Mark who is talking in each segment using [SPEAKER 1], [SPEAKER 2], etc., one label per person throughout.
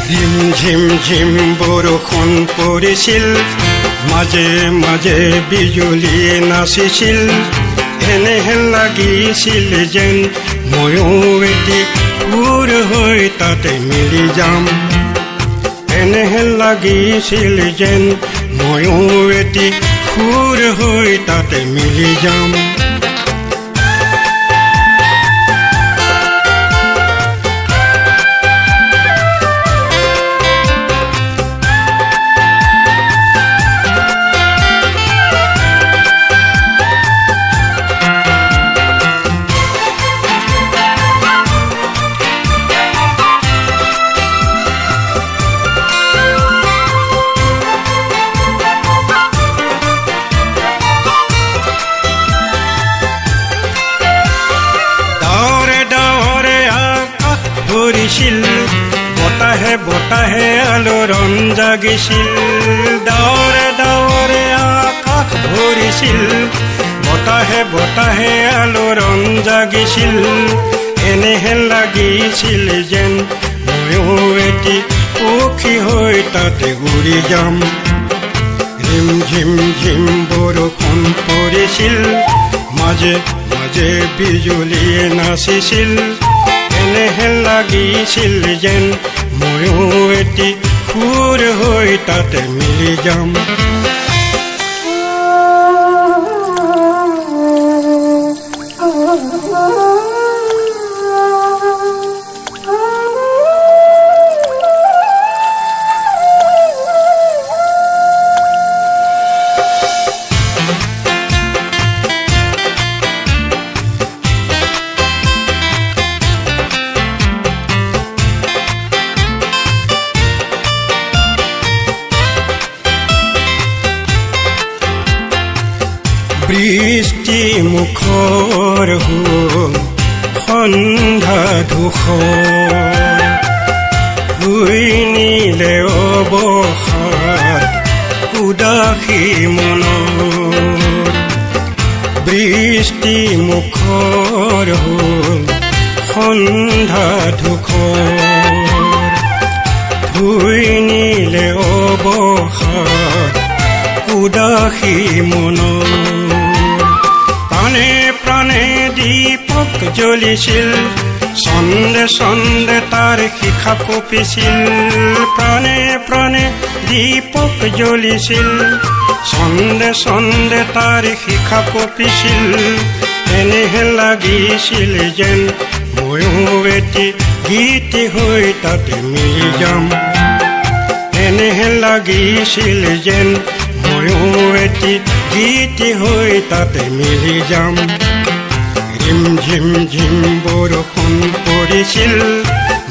[SPEAKER 1] ঝিম ঝিম ঝিম বৰষুণ পৰিছিল, মাজে মাজে বিজুলীয়ে নাচিছিল। এনেহেন লাগিছিল যেন ময়ো এটি সুৰ হৈ তাতে মিলি যাম। এনেহেন লাগিছিল যেন ময়ো এটি সুৰ হৈ তাতে মিলি যাম। বতাহে বতাহে আলোড়ন জাগিছিল, ডাৱৰে ডাৱৰে আকাশ ভৰিছিল। বতাহে বতাহে আলোড়ন জাগিছিল, এনেহেন লাগিছিল যেন ময়ো এটি পক্ষী হৈ তাতে উৰি যাম। ঝিম ঝিম ঝিম বৰষুণ পৰিছিল, মাজে মাজে বিজুলীয়ে নাচিছিল। এনেহেন লাগিছিল যেন ময়ো এটি সুৰ হৈ তাতে মিলি যাম। বৃষ্টি মুখৰ হ'ল সন্ধ্যা ধূসৰ, ধুই নিলে অৱসাদ উদাসী মনৰ। বৃষ্টি মুখৰ হ'ল সন্ধ্যা ধূসৰ, ধুই নিলে অৱসাদ উদাসী মনৰ। প্ৰাণে প্ৰাণে দীপক জ্বলিছিল, ছন্দে ছন্দে তাৰ শিখা কঁপিছিল। প্ৰাণে প্ৰাণে দীপক জ্বলিছিল, ছন্দে ছন্দে তাৰ শিখা কঁপিছিল। এনেহেন লাগিছিল যেন ময়ো এটি গীত হৈ তাতে মিলি যাম। এনেহেন লাগিছিল যেন ময়ো এটি গীত হৈ তাতে মিলি যাম। ঝিম ঝিম ঝিম বৰষুণ পৰিছিল,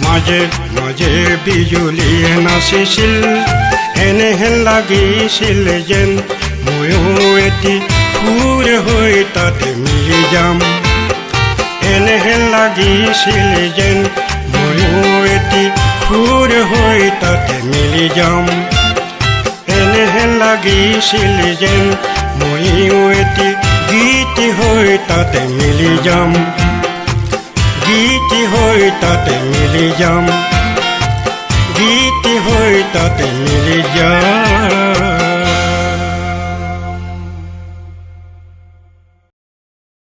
[SPEAKER 1] মাজে মাজে বিজুলীয়ে নাচিছিল। এনেহেন লাগিছিল যেন ময়ো এটি সুৰ হৈ তাতে মিলি যাম। এনেহেন লাগিছিল যেন ময়ো এটি সুৰ হৈ তাতে মিলি যাম। এনেহেন লাগিছিল যেন ময়ো এটি গীত হৈ তাতে মিলি যাম। গীত হৈ তাতে মিলি যাম, গীত হৈ তাতে মিলি যাম।